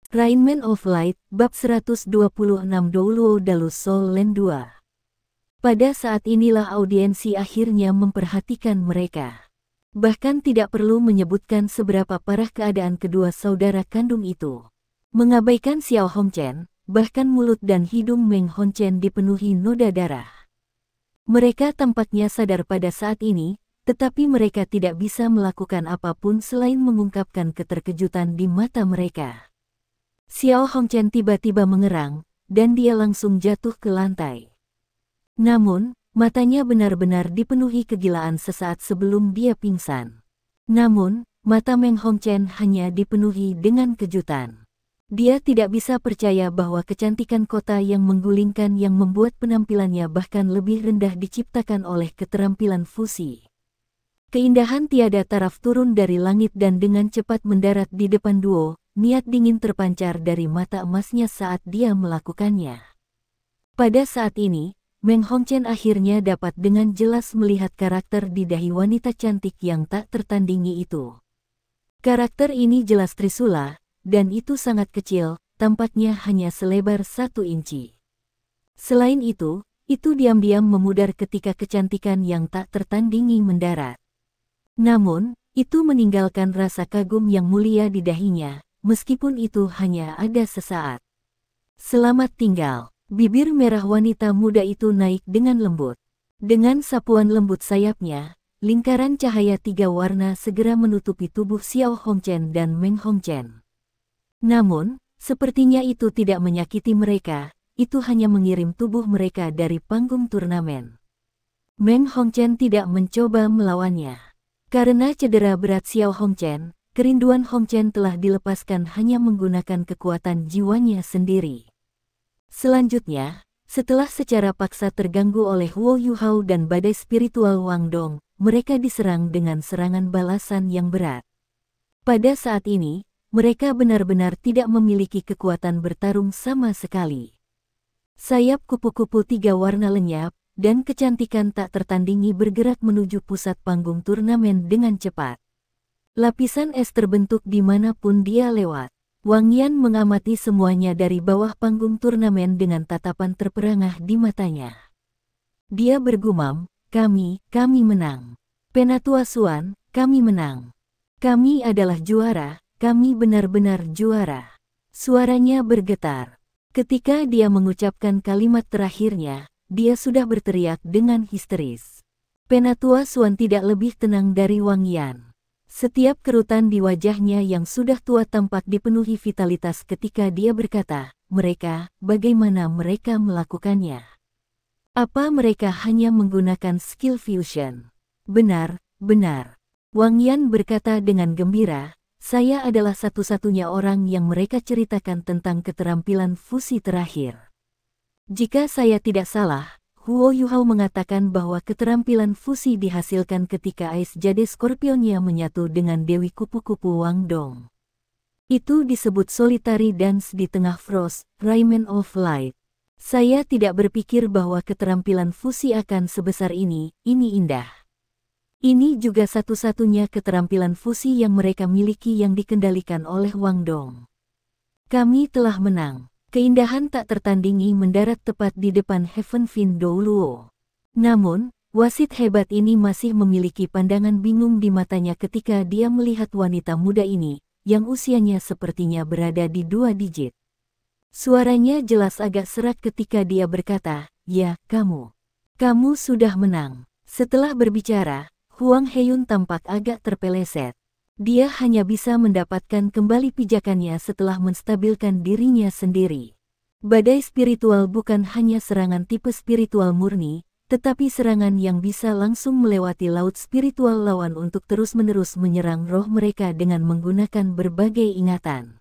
Rainman of Light, Bab 126 Douluo Dalus Soul Land 2. Pada saat inilah audiensi akhirnya memperhatikan mereka. Bahkan tidak perlu menyebutkan seberapa parah keadaan kedua saudara kandung itu. Mengabaikan Xiao Hongchen, bahkan mulut dan hidung Meng Hongchen dipenuhi noda darah. Mereka tampaknya sadar pada saat ini, tetapi mereka tidak bisa melakukan apapun selain mengungkapkan keterkejutan di mata mereka. Xiao Hongchen tiba-tiba mengerang, dan dia langsung jatuh ke lantai. Namun, matanya benar-benar dipenuhi kegilaan sesaat sebelum dia pingsan. Namun, mata Meng Hongchen hanya dipenuhi dengan kejutan. Dia tidak bisa percaya bahwa kecantikan kota yang menggulingkan yang membuat penampilannya bahkan lebih rendah diciptakan oleh keterampilan fusi. Keindahan tiada taraf turun dari langit dan dengan cepat mendarat di depan Duo. Niat dingin terpancar dari mata emasnya saat dia melakukannya. Pada saat ini, Meng Hongchen akhirnya dapat dengan jelas melihat karakter di dahi wanita cantik yang tak tertandingi itu. Karakter ini jelas Trisula, dan itu sangat kecil, tampaknya hanya selebar 1 inci. Selain itu diam-diam memudar ketika kecantikan yang tak tertandingi mendarat. Namun, itu meninggalkan rasa kagum yang mulia di dahinya. Meskipun itu hanya ada sesaat. Selamat tinggal. Bibir merah wanita muda itu naik dengan lembut. Dengan sapuan lembut sayapnya, lingkaran cahaya 3 warna segera menutupi tubuh Xiao Hongchen dan Meng Hongchen. Namun, sepertinya itu tidak menyakiti mereka, itu hanya mengirim tubuh mereka dari panggung turnamen. Meng Hongchen tidak mencoba melawannya. Karena cedera berat Xiao Hongchen, kerinduan Hongchen telah dilepaskan hanya menggunakan kekuatan jiwanya sendiri. Selanjutnya, setelah secara paksa terganggu oleh Huo Yuhao dan badai spiritual Wang Dong, mereka diserang dengan serangan balasan yang berat. Pada saat ini, mereka benar-benar tidak memiliki kekuatan bertarung sama sekali. Sayap kupu-kupu 3 warna lenyap, dan kecantikan tak tertandingi bergerak menuju pusat panggung turnamen dengan cepat. Lapisan es terbentuk dimanapun dia lewat. Wang Yan mengamati semuanya dari bawah panggung turnamen dengan tatapan terperangah di matanya. Dia bergumam, kami menang. Penatua Xuan, kami menang. Kami adalah juara, kami benar-benar juara. Suaranya bergetar. Ketika dia mengucapkan kalimat terakhirnya, dia sudah berteriak dengan histeris. Penatua Xuan tidak lebih tenang dari Wang Yan. Setiap kerutan di wajahnya yang sudah tua tampak dipenuhi vitalitas ketika dia berkata, mereka, bagaimana mereka melakukannya? Apa mereka hanya menggunakan skill fusion? Benar. Wang Yan berkata dengan gembira, saya adalah satu-satunya orang yang mereka ceritakan tentang keterampilan fusi terakhir. Jika saya tidak salah, Huo Yuhao mengatakan bahwa keterampilan fusi dihasilkan ketika ais jade skorpionnya menyatu dengan Dewi Kupu-Kupu Wang Dong. Itu disebut solitary dance di tengah Frost, Rainman of Light. Saya tidak berpikir bahwa keterampilan fusi akan sebesar ini indah. Ini juga satu-satunya keterampilan fusi yang mereka miliki yang dikendalikan oleh Wang Dong. Kami telah menang. Keindahan tak tertandingi mendarat tepat di depan Heaven Fin Douluo. Namun, wasit hebat ini masih memiliki pandangan bingung di matanya ketika dia melihat wanita muda ini, yang usianya sepertinya berada di 2 digit. Suaranya jelas agak serak ketika dia berkata, ya, kamu sudah menang. Setelah berbicara, Huang Heiyun tampak agak terpeleset. Dia hanya bisa mendapatkan kembali pijakannya setelah menstabilkan dirinya sendiri. Badai spiritual bukan hanya serangan tipe spiritual murni, tetapi serangan yang bisa langsung melewati laut spiritual lawan untuk terus-menerus menyerang roh mereka dengan menggunakan berbagai ingatan.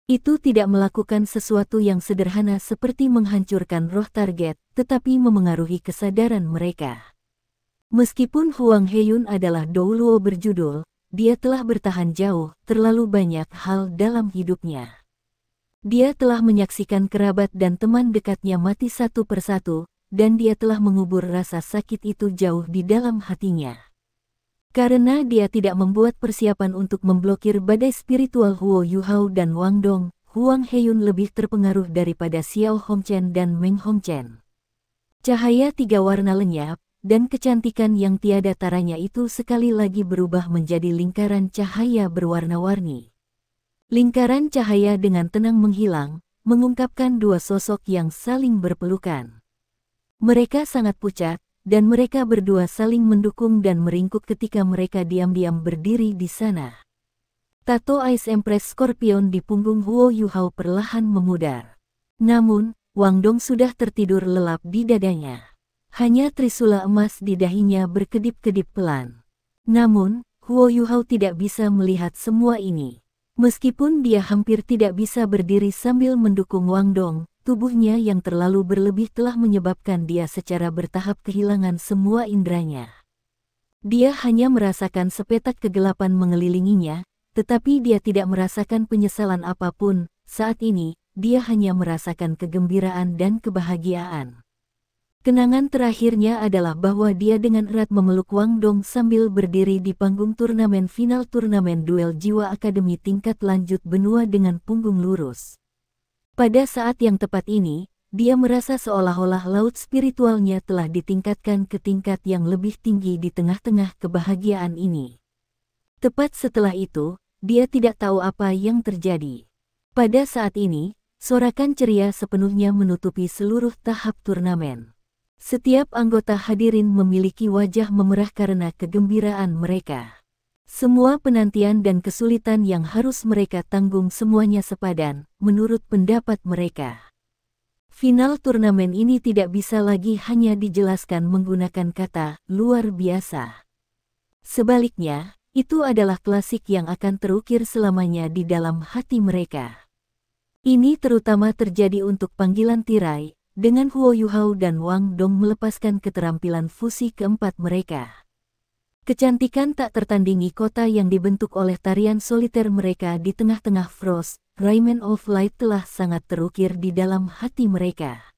Itu tidak melakukan sesuatu yang sederhana seperti menghancurkan roh target, tetapi memengaruhi kesadaran mereka. Meskipun Huang Heiyun adalah Douluo berjudul, dia telah bertahan jauh, terlalu banyak hal dalam hidupnya. Dia telah menyaksikan kerabat dan teman dekatnya mati satu persatu, dan dia telah mengubur rasa sakit itu jauh di dalam hatinya. Karena dia tidak membuat persiapan untuk memblokir badai spiritual Huo Yuhao dan Wang Dong, Huang Heyun lebih terpengaruh daripada Xiao Hongchen dan Meng Hongchen. Cahaya tiga warna lenyap, dan kecantikan yang tiada taranya itu sekali lagi berubah menjadi lingkaran cahaya berwarna-warni. Lingkaran cahaya dengan tenang menghilang, mengungkapkan dua sosok yang saling berpelukan. Mereka sangat pucat, dan mereka berdua saling mendukung dan meringkuk ketika mereka diam-diam berdiri di sana. Tato Ice Empress Scorpion di punggung Huo Yuhao perlahan memudar. Namun, Wang Dong sudah tertidur lelap di dadanya. Hanya trisula emas di dahinya berkedip-kedip pelan. Namun, Huo Yuhao tidak bisa melihat semua ini. Meskipun dia hampir tidak bisa berdiri sambil mendukung Wang Dong, tubuhnya yang terlalu berlebih telah menyebabkan dia secara bertahap kehilangan semua inderanya. Dia hanya merasakan sepetak kegelapan mengelilinginya, tetapi dia tidak merasakan penyesalan apapun. Saat ini, dia hanya merasakan kegembiraan dan kebahagiaan. Kenangan terakhirnya adalah bahwa dia dengan erat memeluk Wang Dong sambil berdiri di panggung turnamen final turnamen duel jiwa akademi tingkat lanjut benua dengan punggung lurus. Pada saat yang tepat ini, dia merasa seolah-olah laut spiritualnya telah ditingkatkan ke tingkat yang lebih tinggi di tengah-tengah kebahagiaan ini. Tepat setelah itu, dia tidak tahu apa yang terjadi. Pada saat ini, sorakan ceria sepenuhnya menutupi seluruh tahap turnamen. Setiap anggota hadirin memiliki wajah memerah karena kegembiraan mereka. Semua penantian dan kesulitan yang harus mereka tanggung semuanya sepadan, menurut pendapat mereka. Final turnamen ini tidak bisa lagi hanya dijelaskan menggunakan kata luar biasa. Sebaliknya, itu adalah klasik yang akan terukir selamanya di dalam hati mereka. Ini terutama terjadi untuk panggilan tirai, dengan Huo Yuhao dan Wang Dong melepaskan keterampilan fusi keempat mereka. Kecantikan tak tertandingi kota yang dibentuk oleh tarian soliter mereka di tengah-tengah Frost, Rayman of Light telah sangat terukir di dalam hati mereka.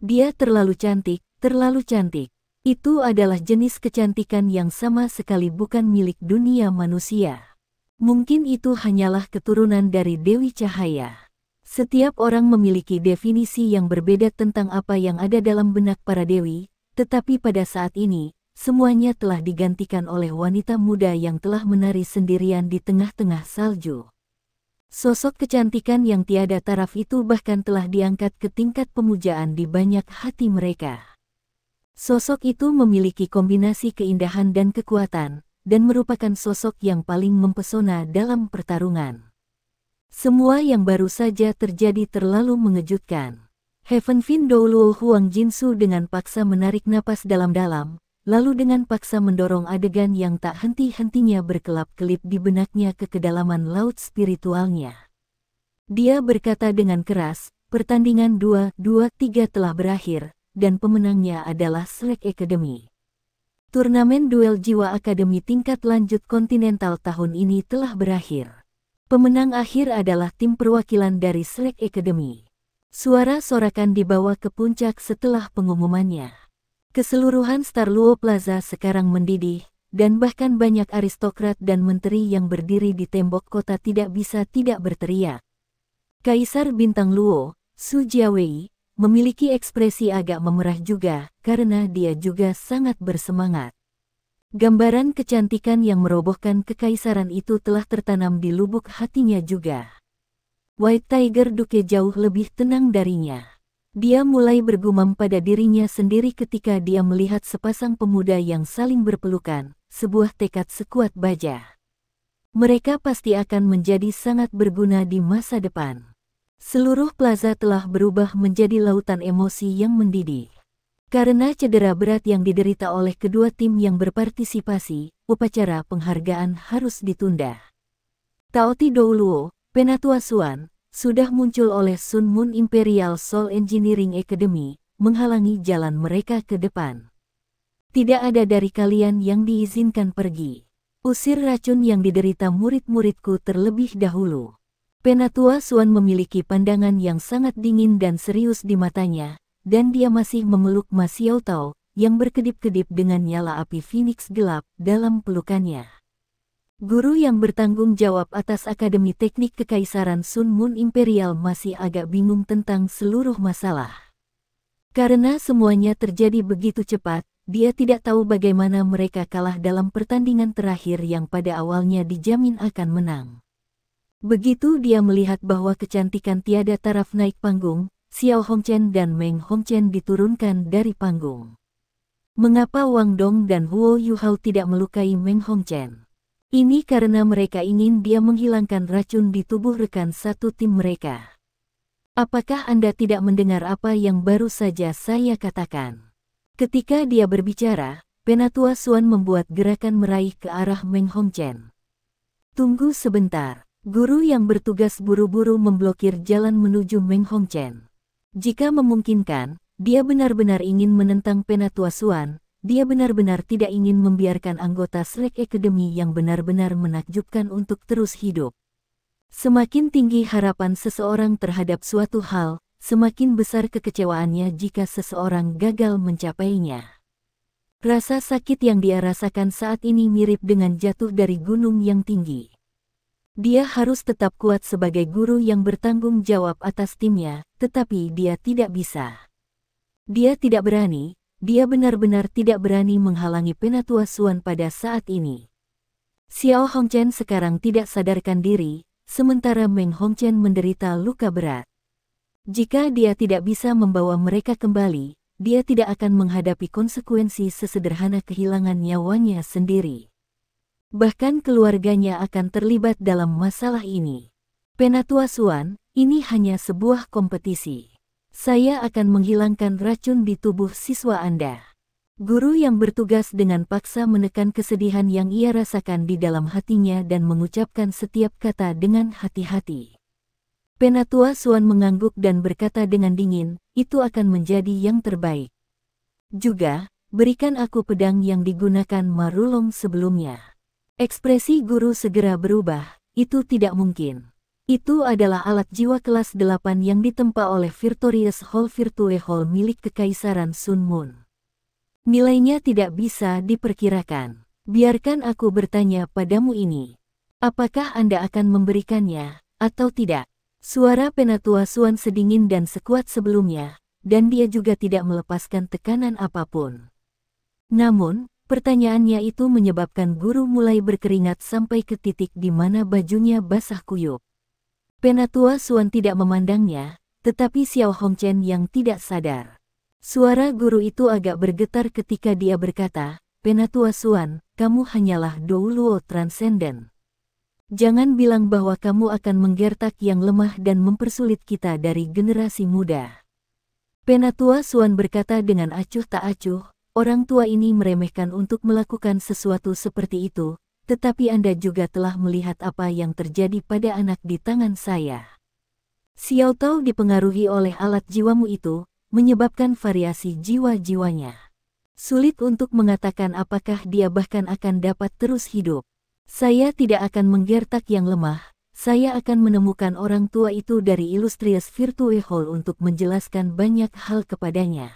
Dia terlalu cantik, terlalu cantik. Itu adalah jenis kecantikan yang sama sekali bukan milik dunia manusia. Mungkin itu hanyalah keturunan dari Dewi Cahaya. Setiap orang memiliki definisi yang berbeda tentang apa yang ada dalam benak para dewi, tetapi pada saat ini, semuanya telah digantikan oleh wanita muda yang telah menari sendirian di tengah-tengah salju. Sosok kecantikan yang tiada taraf itu bahkan telah diangkat ke tingkat pemujaan di banyak hati mereka. Sosok itu memiliki kombinasi keindahan dan kekuatan, dan merupakan sosok yang paling mempesona dalam pertarungan. Semua yang baru saja terjadi terlalu mengejutkan. Heaven Fin Douluo Huang Jinsu dengan paksa menarik napas dalam-dalam, lalu dengan paksa mendorong adegan yang tak henti-hentinya berkelap-kelip di benaknya ke kedalaman laut spiritualnya. Dia berkata dengan keras, pertandingan 2-2-3 telah berakhir, dan pemenangnya adalah Slack Academy. Turnamen duel jiwa akademi tingkat lanjut kontinental tahun ini telah berakhir. Pemenang akhir adalah tim perwakilan dari Slack Academy. Suara sorakan dibawa ke puncak setelah pengumumannya. Keseluruhan Star Luo Plaza sekarang mendidih, dan bahkan banyak aristokrat dan menteri yang berdiri di tembok kota tidak bisa tidak berteriak. Kaisar Bintang Luo, Su Jiawei, memiliki ekspresi agak memerah juga, karena dia juga sangat bersemangat. Gambaran kecantikan yang merobohkan kekaisaran itu telah tertanam di lubuk hatinya juga. White Tiger Duke jauh lebih tenang darinya. Dia mulai bergumam pada dirinya sendiri ketika dia melihat sepasang pemuda yang saling berpelukan, sebuah tekad sekuat baja. Mereka pasti akan menjadi sangat berguna di masa depan. Seluruh plaza telah berubah menjadi lautan emosi yang mendidih. Karena cedera berat yang diderita oleh kedua tim yang berpartisipasi, upacara penghargaan harus ditunda. Taoti Douluo, Penatua Suan, sudah muncul oleh Sun Moon Imperial Soul Engineering Academy, menghalangi jalan mereka ke depan. Tidak ada dari kalian yang diizinkan pergi. Usir racun yang diderita murid-muridku terlebih dahulu. Penatua Suan memiliki pandangan yang sangat dingin dan serius di matanya, dan dia masih memeluk Ma Xiao Tao, yang berkedip-kedip dengan nyala api Phoenix gelap dalam pelukannya. Guru yang bertanggung jawab atas Akademi Teknik Kekaisaran Sun Moon Imperial masih agak bingung tentang seluruh masalah. Karena semuanya terjadi begitu cepat, dia tidak tahu bagaimana mereka kalah dalam pertandingan terakhir yang pada awalnya dijamin akan menang. Begitu dia melihat bahwa kecantikan tiada taraf naik panggung, Xiao Hongchen dan Meng Hongchen diturunkan dari panggung. Mengapa Wang Dong dan Huo Yuhao tidak melukai Meng Hongchen? Ini karena mereka ingin dia menghilangkan racun di tubuh rekan satu tim mereka. Apakah Anda tidak mendengar apa yang baru saja saya katakan? Ketika dia berbicara, Penatua Xuan membuat gerakan meraih ke arah Meng Hongchen. Tunggu sebentar, guru yang bertugas buru-buru memblokir jalan menuju Meng Hongchen. Jika memungkinkan, dia benar-benar ingin menentang Penatua Xuan. Dia benar-benar tidak ingin membiarkan anggota Shrek Academy yang benar-benar menakjubkan untuk terus hidup. Semakin tinggi harapan seseorang terhadap suatu hal, semakin besar kekecewaannya jika seseorang gagal mencapainya. Rasa sakit yang dia rasakan saat ini mirip dengan jatuh dari gunung yang tinggi. Dia harus tetap kuat sebagai guru yang bertanggung jawab atas timnya, tetapi dia tidak bisa. Dia tidak berani. Dia benar-benar tidak berani menghalangi Penatua Xuan pada saat ini. Xiao Hongchen sekarang tidak sadarkan diri, sementara Meng Hongchen menderita luka berat. Jika dia tidak bisa membawa mereka kembali, dia tidak akan menghadapi konsekuensi sesederhana kehilangan nyawanya sendiri. Bahkan keluarganya akan terlibat dalam masalah ini. Penatua Xuan, ini hanya sebuah kompetisi. Saya akan menghilangkan racun di tubuh siswa Anda. Guru yang bertugas dengan paksa menekan kesedihan yang ia rasakan di dalam hatinya dan mengucapkan setiap kata dengan hati-hati. Penatua Xuan mengangguk dan berkata dengan dingin, itu akan menjadi yang terbaik. Juga, berikan aku pedang yang digunakan Marulong sebelumnya. Ekspresi guru segera berubah, itu tidak mungkin. Itu adalah alat jiwa kelas 8 yang ditempa oleh Victorious Hall Virtue Hall milik Kekaisaran Sun Moon. Nilainya tidak bisa diperkirakan. Biarkan aku bertanya padamu ini. Apakah Anda akan memberikannya, atau tidak? Suara Penatua Xuan sedingin dan sekuat sebelumnya, dan dia juga tidak melepaskan tekanan apapun. Namun, pertanyaannya itu menyebabkan guru mulai berkeringat sampai ke titik di mana bajunya basah kuyup. Penatua Xuan tidak memandangnya, tetapi Xiao Hongchen yang tidak sadar. Suara guru itu agak bergetar ketika dia berkata, Penatua Xuan, kamu hanyalah Douluo Transcendent. Jangan bilang bahwa kamu akan menggertak yang lemah dan mempersulit kita dari generasi muda. Penatua Xuan berkata dengan acuh tak acuh, orang tua ini meremehkan untuk melakukan sesuatu seperti itu. Tetapi Anda juga telah melihat apa yang terjadi pada anak di tangan saya. Xiao Tao dipengaruhi oleh alat jiwamu itu, menyebabkan variasi jiwa-jiwanya. Sulit untuk mengatakan apakah dia bahkan akan dapat terus hidup. Saya tidak akan menggertak yang lemah, saya akan menemukan orang tua itu dari Illustrious Virtue Hall untuk menjelaskan banyak hal kepadanya.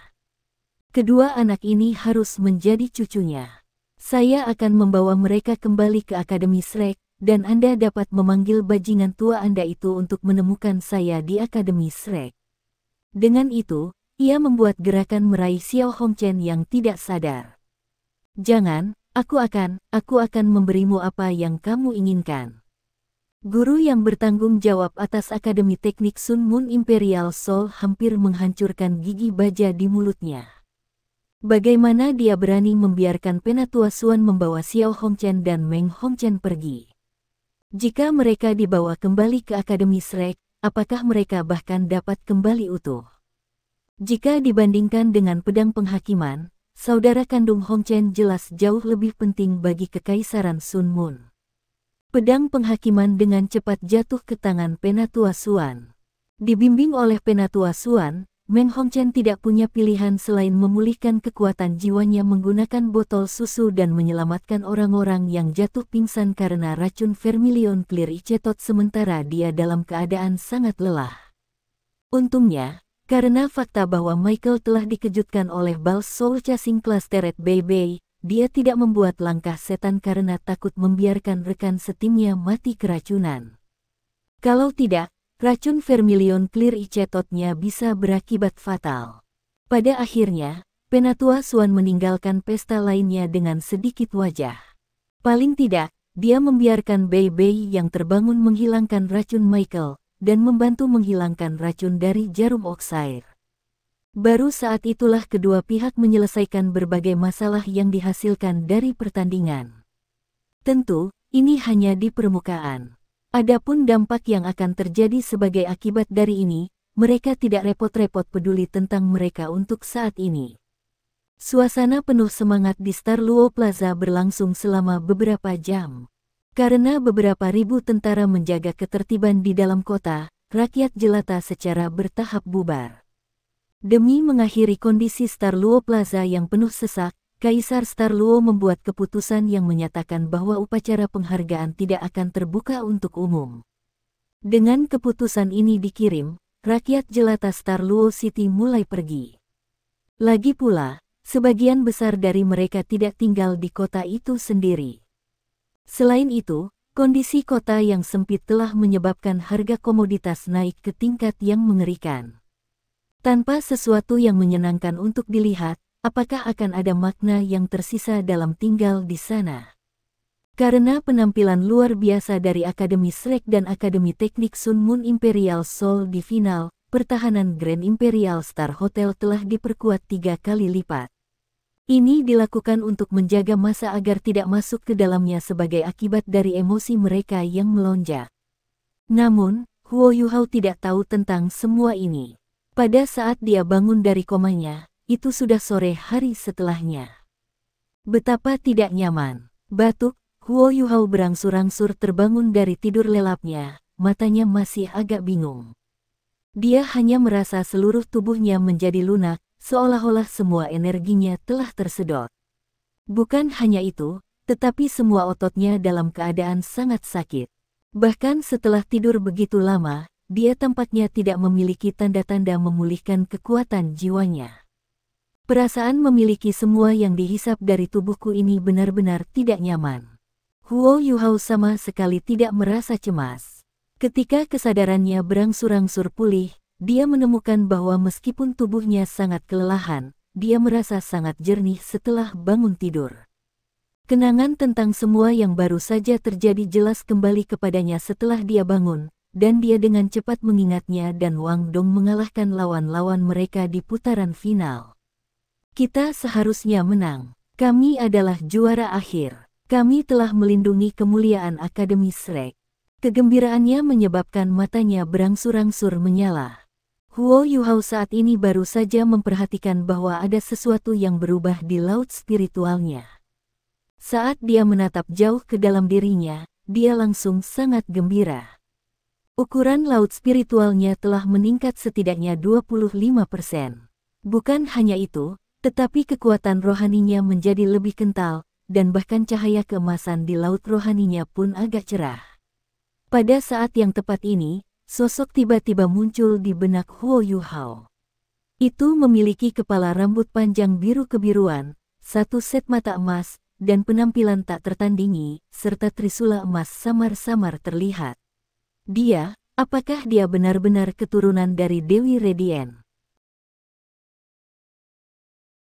Kedua anak ini harus menjadi cucunya. Saya akan membawa mereka kembali ke Akademi Shrek, dan Anda dapat memanggil bajingan tua Anda itu untuk menemukan saya di Akademi Shrek. Dengan itu, ia membuat gerakan meraih Xiao Hongchen yang tidak sadar. Jangan, aku akan memberimu apa yang kamu inginkan. Guru yang bertanggung jawab atas Akademi Teknik Sun Moon Imperial Soul hampir menghancurkan gigi baja di mulutnya. Bagaimana dia berani membiarkan Penatua Xuan membawa Xiao Hongchen dan Meng Hongchen pergi? Jika mereka dibawa kembali ke Akademi Shrek, apakah mereka bahkan dapat kembali utuh? Jika dibandingkan dengan pedang penghakiman, saudara kandung Hongchen jelas jauh lebih penting bagi Kekaisaran Sun Moon. Pedang penghakiman dengan cepat jatuh ke tangan Penatua Xuan. Dibimbing oleh Penatua Xuan, Meng Hongchen tidak punya pilihan selain memulihkan kekuatan jiwanya menggunakan botol susu dan menyelamatkan orang-orang yang jatuh pingsan karena racun Vermilion Clear Icetot sementara dia dalam keadaan sangat lelah. Untungnya, karena fakta bahwa Michael telah dikejutkan oleh Bal Soul Chasing Clustered Baby, dia tidak membuat langkah setan karena takut membiarkan rekan setimnya mati keracunan. Kalau tidak, racun Vermilion Clear Icetotnya bisa berakibat fatal. Pada akhirnya, Penatua Swan meninggalkan pesta lainnya dengan sedikit wajah. Paling tidak, dia membiarkan Bei yang terbangun menghilangkan racun Michael, dan membantu menghilangkan racun dari jarum Oxire. Baru saat itulah kedua pihak menyelesaikan berbagai masalah yang dihasilkan dari pertandingan. Tentu, ini hanya di permukaan. Adapun dampak yang akan terjadi sebagai akibat dari ini, mereka tidak repot-repot peduli tentang mereka untuk saat ini. Suasana penuh semangat di Star Luo Plaza berlangsung selama beberapa jam. Karena beberapa ribu tentara menjaga ketertiban di dalam kota, rakyat jelata secara bertahap bubar. Demi mengakhiri kondisi Star Luo Plaza yang penuh sesak, Kaisar Star Luo membuat keputusan yang menyatakan bahwa upacara penghargaan tidak akan terbuka untuk umum. Dengan keputusan ini dikirim, rakyat jelata Star Luo City mulai pergi. Lagi pula, sebagian besar dari mereka tidak tinggal di kota itu sendiri. Selain itu, kondisi kota yang sempit telah menyebabkan harga komoditas naik ke tingkat yang mengerikan. Tanpa sesuatu yang menyenangkan untuk dilihat, apakah akan ada makna yang tersisa dalam tinggal di sana? Karena penampilan luar biasa dari Akademi Shrek dan Akademi Teknik Sun Moon Imperial Soul di final, pertahanan Grand Imperial Star Hotel telah diperkuat 3 kali lipat. Ini dilakukan untuk menjaga massa agar tidak masuk ke dalamnya sebagai akibat dari emosi mereka yang melonjak. Namun, Huo Yuhao tidak tahu tentang semua ini. Pada saat dia bangun dari komanya, itu sudah sore hari setelahnya. Betapa tidak nyaman. Batuk, Huo Yuhao berangsur-angsur terbangun dari tidur lelapnya, matanya masih agak bingung. Dia hanya merasa seluruh tubuhnya menjadi lunak, seolah-olah semua energinya telah tersedot. Bukan hanya itu, tetapi semua ototnya dalam keadaan sangat sakit. Bahkan setelah tidur begitu lama, dia tampaknya tidak memiliki tanda-tanda memulihkan kekuatan jiwanya. Perasaan memiliki semua yang dihisap dari tubuhku ini benar-benar tidak nyaman. Huo Yuhao sama sekali tidak merasa cemas. Ketika kesadarannya berangsur-angsur pulih, dia menemukan bahwa meskipun tubuhnya sangat kelelahan, dia merasa sangat jernih setelah bangun tidur. Kenangan tentang semua yang baru saja terjadi jelas kembali kepadanya setelah dia bangun, dan dia dengan cepat mengingatnya dan Wang Dong mengalahkan lawan-lawan mereka di putaran final. Kita seharusnya menang. Kami adalah juara akhir. Kami telah melindungi kemuliaan Akademi Shrek. Kegembiraannya menyebabkan matanya berangsur-angsur menyala. Huo Yuhao saat ini baru saja memperhatikan bahwa ada sesuatu yang berubah di laut spiritualnya. Saat dia menatap jauh ke dalam dirinya, dia langsung sangat gembira. Ukuran laut spiritualnya telah meningkat setidaknya 25%. Bukan hanya itu, tetapi kekuatan rohaninya menjadi lebih kental, dan bahkan cahaya keemasan di laut rohaninya pun agak cerah. Pada saat yang tepat ini, sosok tiba-tiba muncul di benak Huo Yuhao. Itu memiliki kepala rambut panjang biru kebiruan, satu set mata emas, dan penampilan tak tertandingi, serta trisula emas samar-samar terlihat. Apakah dia benar-benar keturunan dari Dewi Radiant?